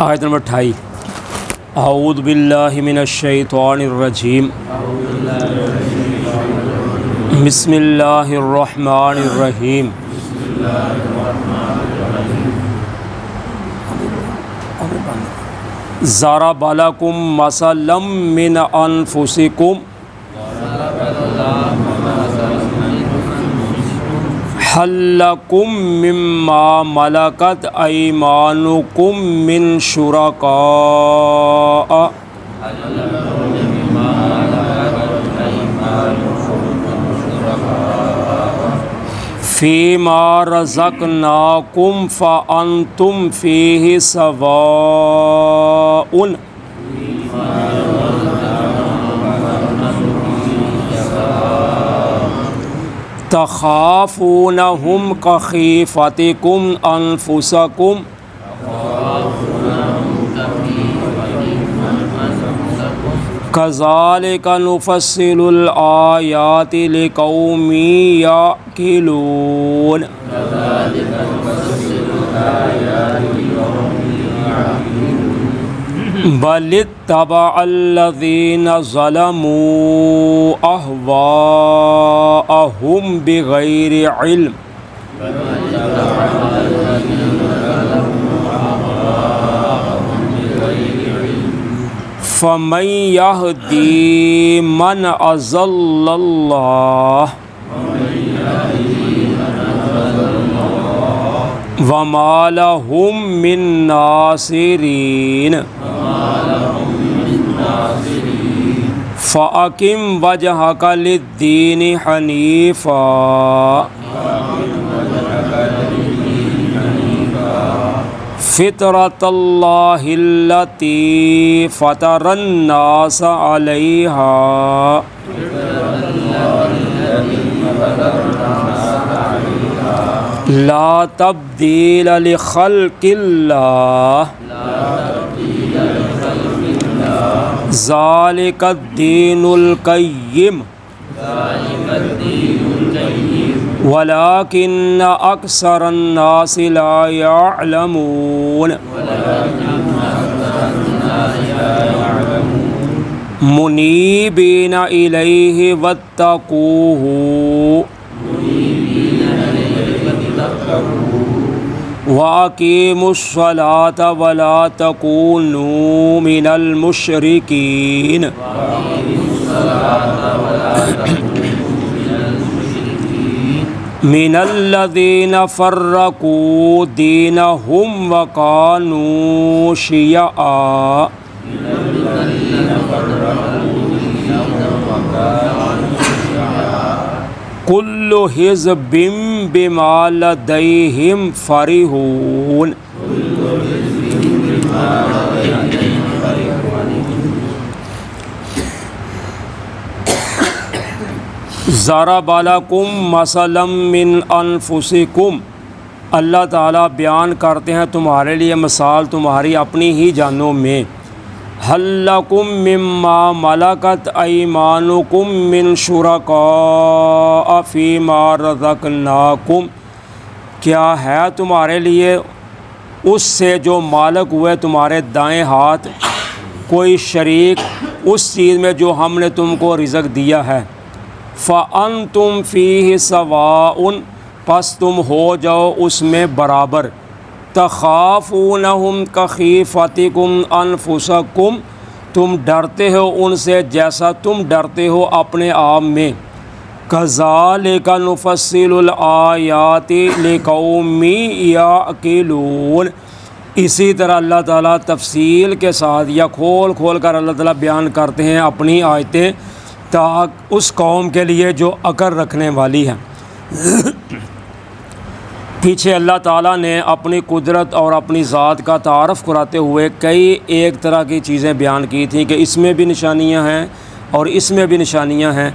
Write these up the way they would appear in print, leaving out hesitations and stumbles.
آیت نمبر 28 اعوذ باللہ من الشیطان الرجیم بسم اللہ الرحمن الرحیم ضرب لکم مثلا من انفسکم هل لکم مما ملکت ایمانکم من شرکاء فیما رزقناکم فانتم فیہ سواء تخافونہم کخیفتکم انفسکم کذالک نفصل الآیات لقوم یعقلون بل اتبع الذین ظلموا اہواءہم بغیر علم فمن یہدی من اضل اللہ وما لہم من ناصرین فَأَقِمْ وَجْهَكَ لِلدِّينِ حَنِيفًا فِطْرَةَ اللَّهِ الَّتِي فَطَرَ النَّاسَ عَلَيْهَا لَا تَبْدِيلَ لِخَلْقِ اللَّهِ ذالک الدین القیم ولکن اکثر الناس لا یعلمون منیبین الیہ واتقوہ وَأَقِيمُوا الصَّلَاةَ وَلَا تَكُونُوا مِنَ الْمُشْرِكِينَ مِنَ الَّذِينَ فَرَّقُوا دِينَهُمْ وَكَانُوا شِيَعًا کل حزب بما لدیہم فرحون ضرب لکم مثلا من انفسکم اللہ تعالیٰ بیان کرتے ہیں تمہارے لیے مثال تمہاری اپنی ہی جانوں میں هل لکم مما ملکت ایمانکم من شرکاء فیما رزقناکم کیا ہے تمہارے لیے اس سے جو مالک ہوئے تمہارے دائیں ہاتھ کوئی شریک اس چیز میں جو ہم نے تم کو رزق دیا ہے فانتم فیہ سواء پس تم ہو جاؤ اس میں برابر تخافونہم کخیفتکم انفسکم تم ڈرتے ہو ان سے جیسا تم ڈرتے ہو اپنے آپ میں کذالک نفصل الآیات لقوم یعقلون اسی طرح اللہ تعالیٰ تفصیل کے ساتھ یا کھول کھول کر اللہ تعالیٰ بیان کرتے ہیں اپنی آیتیں تاکہ اس قوم کے لیے جو عقل رکھنے والی ہے پیچھے اللہ تعالیٰ نے اپنی قدرت اور اپنی ذات کا تعارف کراتے ہوئے کئی ایک طرح کی چیزیں بیان کی تھیں کہ اس میں بھی نشانیاں ہیں اور اس میں بھی نشانیاں ہیں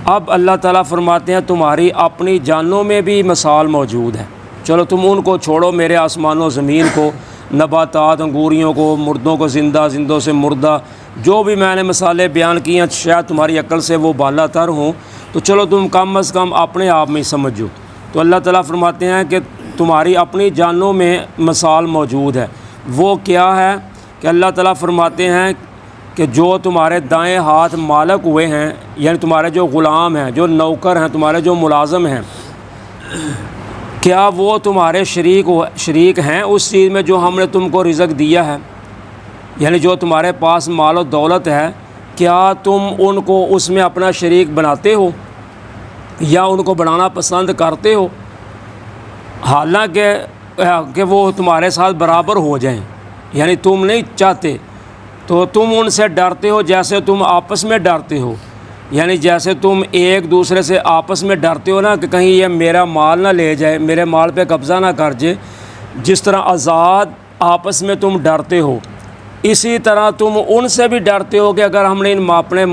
اب اللہ تعالیٰ فرماتے ہیں تمہاری اپنی جانوں میں بھی مثال موجود ہے چلو تم ان کو چھوڑو میرے آسمان و زمین کو نباتات انگوریوں کو مردوں کو زندہ زندوں سے مردہ جو بھی میں نے مثالیں بیان کی ہیں شاید تمہاری عقل سے وہ بالا تر ہوں تو چلو تم کم از کم اپنے آپ میں سمجھو تو اللہ تعالیٰ فرماتے ہیں کہ تمہاری اپنی جانوں میں مثال موجود ہے وہ کیا ہے کہ اللہ تعالیٰ فرماتے ہیں کہ جو تمہارے دائیں ہاتھ مالک ہوئے ہیں، یعنی تمہارے جو غلام ہیں، جو نوکر ہیں، تمہارے جو ملازم ہیں، کیا وہ تمہارے شریک ہیں اس چیز میں جو ہم نے تم کو رزق دیا ہے؟ یعنی جو تمہارے پاس مال و دولت ہے، کیا تم ان کو اس میں اپنا شریک بناتے ہو یا ان کو بنانا پسند کرتے ہو؟ حالانکہ وہ تمہارے ساتھ برابر ہو جائیں، یعنی تم نہیں چاہتے، تو تم ان سے ڈرتے ہو جیسے تم آپس میں ڈرتے ہو، یعنی جیسے تم ایک دوسرے سے آپس میں ڈرتے ہو نا کہ کہیں یہ میرا مال نہ لے جائے، میرے مال پہ قبضہ نہ کر جائے، جس طرح آزاد آپس میں تم ڈرتے ہو، اسی طرح تم ان سے بھی ڈرتے ہو کہ اگر ہم نے اپنے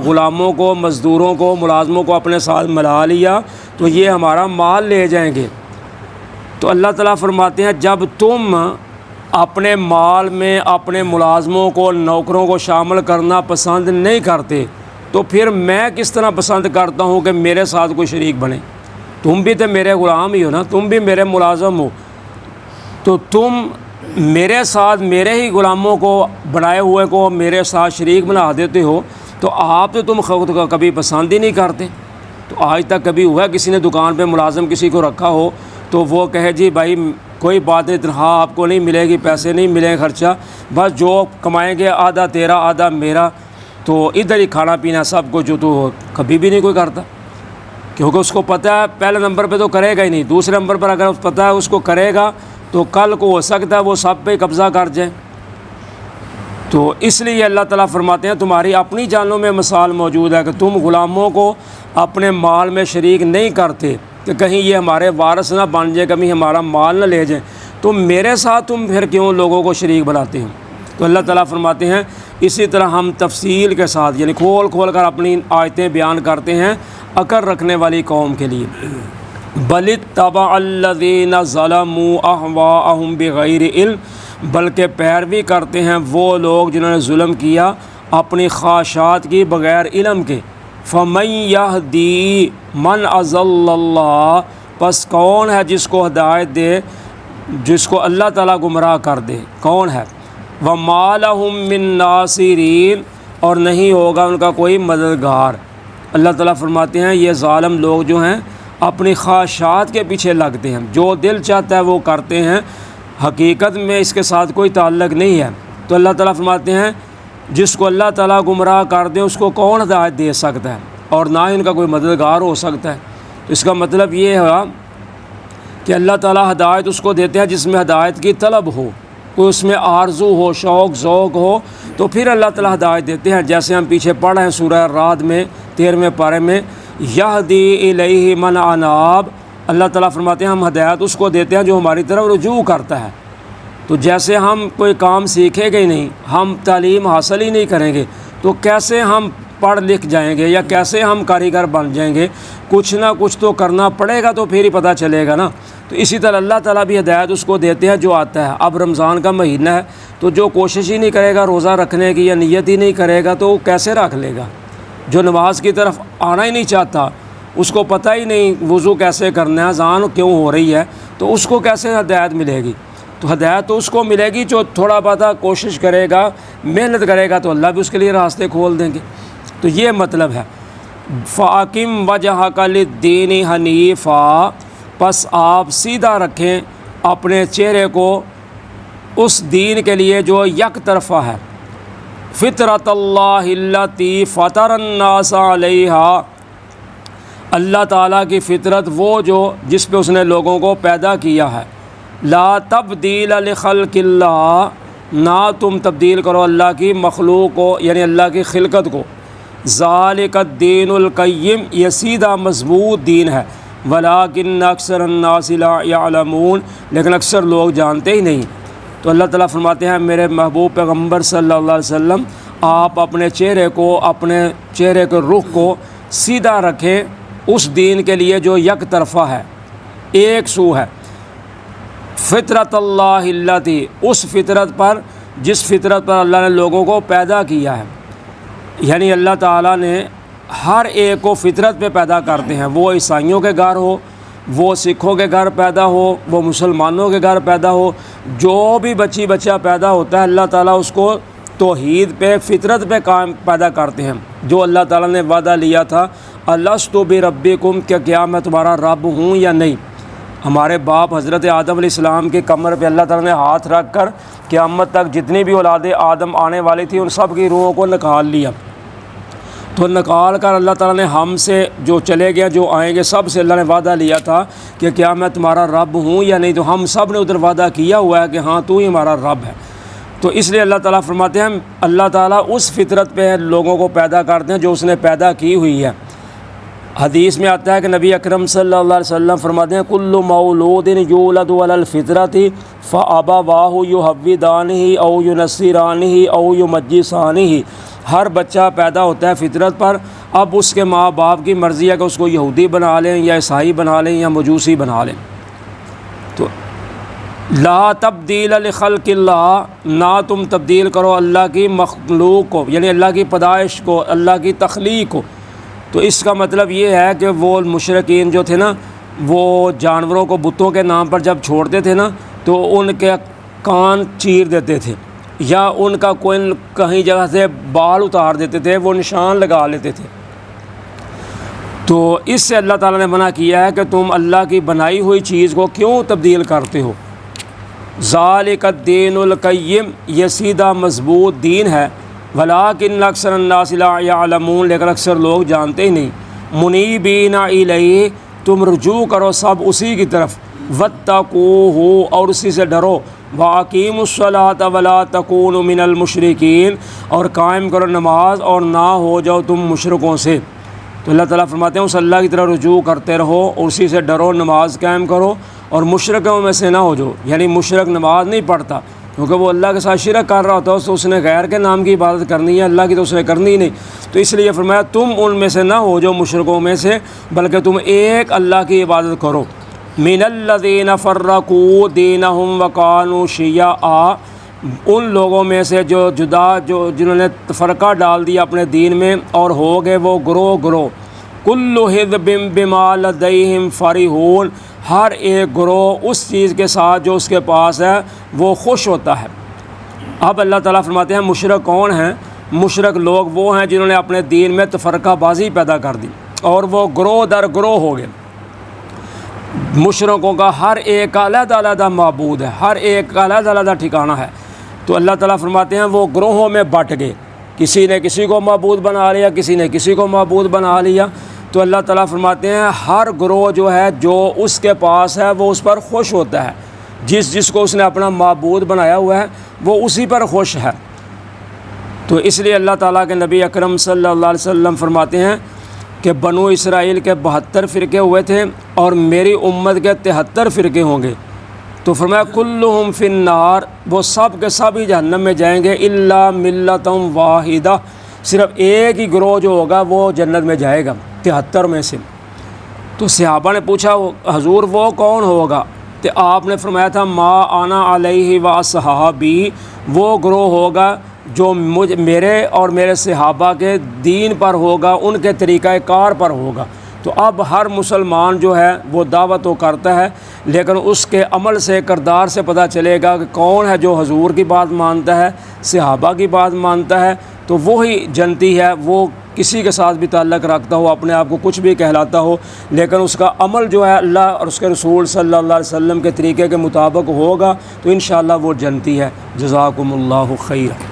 غلاموں کو، مزدوروں کو، ملازموں کو اپنے ساتھ ملا لیا تو یہ ہمارا مال لے جائیں گے۔ تو اللہ تعالیٰ فرماتے ہیں جب تم اپنے مال میں اپنے ملازموں کو، نوکروں کو شامل کرنا پسند نہیں کرتے، تو پھر میں کس طرح پسند کرتا ہوں کہ میرے ساتھ کوئی شریک بنے؟ تم بھی تو میرے غلام ہی ہو نا، تم بھی میرے ملازم ہو، تو تم میرے ساتھ میرے ہی غلاموں کو بنائے ہوئے کو میرے ساتھ شریک بنا دیتے ہو، تو آپ تو تم خود کو کبھی پسند ہی نہیں کرتے۔ تو آج تک کبھی ہوا کسی نے دکان پہ ملازم کسی کو رکھا ہو تو وہ کہے جی بھائی کوئی بات نہیں، تنخواہ آپ کو نہیں ملے گی، پیسے نہیں ملیں، خرچہ بس جو کمائیں گے آدھا تیرا آدھا میرا، تو ادھر ہی کھانا پینا سب کچھ، جو تو کبھی بھی نہیں کوئی کرتا، کیونکہ اس کو پتہ ہے پہلے نمبر پہ تو کرے گا ہی نہیں، دوسرے نمبر پر اگر پتہ ہے اس کو کرے گا تو کل کو ہو سکتا ہے وہ سب پہ قبضہ کر جائے۔ تو اس لیے اللہ تعالیٰ فرماتے ہیں تمہاری اپنی جانوں میں مثال موجود ہے کہ تم غلاموں کو اپنے مال میں شریک نہیں کرتے کہ کہیں یہ ہمارے وارث نہ بن جائے، کبھی ہمارا مال نہ لے جائیں، تو میرے ساتھ تم پھر کیوں لوگوں کو شریک بناتے ہو؟ تو اللہ تعالیٰ فرماتے ہیں اسی طرح ہم تفصیل کے ساتھ یعنی کھول کھول کر اپنی آیتیں بیان کرتے ہیں عقل رکھنے والی قوم کے لیے۔ بل اتبع الذین ظلموا اہواءہم بغیر علم، بلکہ پیروی کرتے ہیں وہ لوگ جنہوں نے ظلم کیا اپنی خواہشات کی بغیر علم کے۔ فمن یہدی من اضل اللہ، پس کون ہے جس کو ہدایت دے جس کو اللہ تعالیٰ گمراہ کر دے، کون ہے؟ وما لہم من ناصرین، اور نہیں ہوگا ان کا کوئی مددگار۔ اللہ تعالیٰ فرماتے ہیں یہ ظالم لوگ جو ہیں اپنی خواہشات کے پیچھے لگتے ہیں، جو دل چاہتا ہے وہ کرتے ہیں، حقیقت میں اس کے ساتھ کوئی تعلق نہیں ہے۔ تو اللہ تعالیٰ فرماتے ہیں جس کو اللہ تعالیٰ گمراہ کر دے اس کو کون ہدایت دے سکتا ہے، اور نہ ہی ان کا کوئی مددگار ہو سکتا ہے۔ تو اس کا مطلب یہ ہے کہ اللہ تعالیٰ ہدایت اس کو دیتے ہیں جس میں ہدایت کی طلب ہو، کوئی اس میں آرزو ہو، شوق ذوق ہو، تو پھر اللہ تعالیٰ ہدایت دیتے ہیں۔ جیسے ہم پیچھے پڑھ رہے ہیں سورہ رعد میں 13ویں پارے میں، یہدی الیہ من اناب، اللہ تعالیٰ فرماتے ہیں ہم ہدایت اس کو دیتے ہیں جو ہماری طرف رجوع کرتا ہے۔ تو جیسے ہم کوئی کام سیکھیں گے ہی نہیں، ہم تعلیم حاصل ہی نہیں کریں گے، تو کیسے ہم پڑھ لکھ جائیں گے یا کیسے ہم کاریگر بن جائیں گے؟ کچھ نہ کچھ تو کرنا پڑے گا تو پھر ہی پتہ چلے گا نا۔ تو اسی طرح اللہ تعالیٰ بھی ہدایت اس کو دیتے ہیں جو آتا ہے۔ اب رمضان کا مہینہ ہے تو جو کوشش ہی نہیں کرے گا روزہ رکھنے کی یا نیت ہی نہیں کرے گا تو وہ کیسے رکھ لے گا؟ جو نماز کی طرف آنا ہی نہیں چاہتا، اس کو پتہ ہی نہیں وضو کیسے کرنا ہے، اذان کیوں ہو رہی ہے، تو اس کو کیسے ہدایت ملے گی؟ تو ہدایت تو اس کو ملے گی جو تھوڑا بہت کوشش کرے گا، محنت کرے گا، تو اللہ بھی اس کے لیے راستے کھول دیں گے۔ تو یہ مطلب ہے فَأَقِمْ وَجْهَكَ لِلدِّينِ حَنِيفًا، پس آپ سیدھا رکھیں اپنے چہرے کو اس دین کے لیے جو یک طرفہ ہے، فطرت اللہ التی فطر الناس علیہا، اللہ تعالیٰ کی فطرت وہ جو جس پہ اس نے لوگوں کو پیدا کیا ہے، لا تبدیل لخلق اللہ، نہ تم تبدیل کرو اللہ کی مخلوق کو یعنی اللہ کی خلقت کو، ذالک الدین القیم، یہ سیدھا مضبوط دین ہے، ولیکن اکثر الناس لا یعلمون، لیکن اکثر لوگ جانتے ہی نہیں۔ تو اللہ تعالیٰ فرماتے ہیں میرے محبوب پیغمبر صلی اللہ علیہ وسلم آپ اپنے چہرے کے رخ کو سیدھا رکھیں اس دین کے لیے جو یک طرفہ ہے، ایک سو ہے، فطرت اللہ التی، اس فطرت پر جس فطرت پر اللہ نے لوگوں کو پیدا کیا ہے، یعنی اللہ تعالیٰ نے ہر ایک کو فطرت پہ پیدا کرتے ہیں، وہ عیسائیوں کے گھر ہو، وہ سکھوں کے گھر پیدا ہو، وہ مسلمانوں کے گھر پیدا ہو، جو بھی بچی بچہ پیدا ہوتا ہے اللہ تعالیٰ اس کو توحید پہ، فطرت پہ قائم پیدا کرتے ہیں، جو اللہ تعالیٰ نے وعدہ لیا تھا الست بربکم، کیا میں تمہارا رب ہوں یا نہیں۔ ہمارے باپ حضرت آدم علیہ السلام کے کمر پہ اللہ تعالیٰ نے ہاتھ رکھ کر قیامت تک جتنی بھی اولاد آدم آنے والی تھی ان سب کی روحوں کو نکال لیا، تو نکال کر اللہ تعالیٰ نے ہم سے جو چلے گئے جو آئیں گے سب سے اللہ نے وعدہ لیا تھا کہ کیا میں تمہارا رب ہوں یا نہیں، تو ہم سب نے ادھر وعدہ کیا ہوا ہے کہ ہاں تو ہی ہمارا رب ہے۔ تو اس لیے اللہ تعالیٰ فرماتے ہیں اللہ تعالیٰ اس فطرت پہ لوگوں کو پیدا کرتے ہیں جو اس نے پیدا کی ہوئی ہے۔ حدیث میں آتا ہے کہ نبی اکرم صلی اللہ علیہ وسلم فرماتے ہیں کل مولود یولد علی الفطرۃ فابواہ یحودانہ او ینصرانہ او یمجسانہ، ہر بچہ پیدا ہوتا ہے فطرت پر، اب اس کے ماں باپ کی مرضی ہے کہ اس کو یہودی بنا لیں یا عیسائی بنا لیں یا مجوسی بنا لیں۔ تو لا تبدیل لخلق اللہ، نہ تم تبدیل کرو اللہ کی مخلوق کو، یعنی اللہ کی پیدائش کو، اللہ کی تخلیق کو۔ تو اس کا مطلب یہ ہے کہ وہ مشرکین جو تھے نا وہ جانوروں کو بتوں کے نام پر جب چھوڑتے تھے نا تو ان کے کان چیر دیتے تھے یا ان کا کوئی کہیں جگہ سے بال اتار دیتے تھے، وہ نشان لگا لیتے تھے۔ تو اس سے اللہ تعالیٰ نے منع کیا ہے کہ تم اللہ کی بنائی ہوئی چیز کو کیوں تبدیل کرتے ہو۔ ذالک الدین القیم، یہ سیدھا مضبوط دین ہے، ولیکن اکثر الناس لا یعلمون، لیکن اکثر لوگ جانتے ہی نہیں۔ منیبین الیہ، تم رجوع کرو سب اسی کی طرف، واتقوہ، اور اسی سے ڈرو، واقیموا الصلاۃ ولا تکونوا من المشرکین، اور قائم کرو نماز اور نہ ہو جاؤ تم مشرکوں سے۔ تو اللہ تعالیٰ فرماتے ہیں اس اللہ کی طرف رجوع کرتے رہو، اسی سے ڈرو، نماز قائم کرو اور مشرکوں میں سے نہ ہو جاؤ۔ یعنی مشرک نماز نہیں پڑھتا کیونکہ وہ اللہ کے ساتھ شرک کر رہا ہوتا ہے، تو اس نے غیر کے نام کی عبادت کرنی ہے، اللہ کی تو اس نے کرنی ہی نہیں۔ تو اس لیے فرمایا تم ان میں سے نہ ہو جو مشرکوں میں سے، بلکہ تم ایک اللہ کی عبادت کرو۔ من الذین فرقوا دینہم وکانوا شیعا، ان لوگوں میں سے جو جنہوں نے فرقہ ڈال دیا اپنے دین میں اور ہو گئے وہ گروہ۔ کل حزب بما لدیہم فرحون، ہر ایک گروہ اس چیز کے ساتھ جو اس کے پاس ہے وہ خوش ہوتا ہے۔ اب اللہ تعالیٰ فرماتے ہیں مشرک کون ہیں؟ مشرک لوگ وہ ہیں جنہوں نے اپنے دین میں تفرقہ بازی پیدا کر دی اور وہ گروہ در گروہ ہو گئے۔ مشرکوں کا ہر ایک کا علیحدہ علیحدہ معبود ہے، ہر ایک کا علیحدہ علیحدہ ٹھکانہ ہے۔ تو اللہ تعالیٰ فرماتے ہیں وہ گروہوں میں بٹ گئے، کسی نے کسی کو معبود بنا لیا، کسی نے کسی کو معبود بنا لیا۔ تو اللہ تعالیٰ فرماتے ہیں ہر گروہ جو ہے جو اس کے پاس ہے وہ اس پر خوش ہوتا ہے، جس کو اس نے اپنا معبود بنایا ہوا ہے وہ اسی پر خوش ہے۔ تو اس لیے اللہ تعالیٰ کے نبی اکرم صلی اللہ علیہ وسلم فرماتے ہیں کہ بنو اسرائیل کے 72 فرقے ہوئے تھے اور میری امت کے 73 فرقے ہوں گے۔ تو فرمایا کلہم فی النار، وہ سب کے سب ہی جہنم میں جائیں گے، الا ملۃ واحدہ، صرف ایک ہی گروہ جو ہوگا وہ جنت میں جائے گا 73 میں سے۔ تو صحابہ نے پوچھا حضور وہ کون ہوگا؟ تو آپ نے فرمایا تھا ما انا علیہ و اصحابی، وہ گروہ ہوگا جو میرے اور میرے صحابہ کے دین پر ہوگا، ان کے طریقہ کار پر ہوگا۔ تو اب ہر مسلمان جو ہے وہ دعوت تو کرتا ہے لیکن اس کے عمل سے، کردار سے پتہ چلے گا کہ کون ہے جو حضور کی بات مانتا ہے، صحابہ کی بات مانتا ہے، تو وہی جنتی ہے۔ وہ کسی کے ساتھ بھی تعلق رکھتا ہو، اپنے آپ کو کچھ بھی کہلاتا ہو، لیکن اس کا عمل جو ہے اللہ اور اس کے رسول صلی اللہ علیہ وسلم کے طریقے کے مطابق ہوگا تو انشاءاللہ وہ جنتی ہے۔ جزاکم اللہ خیر۔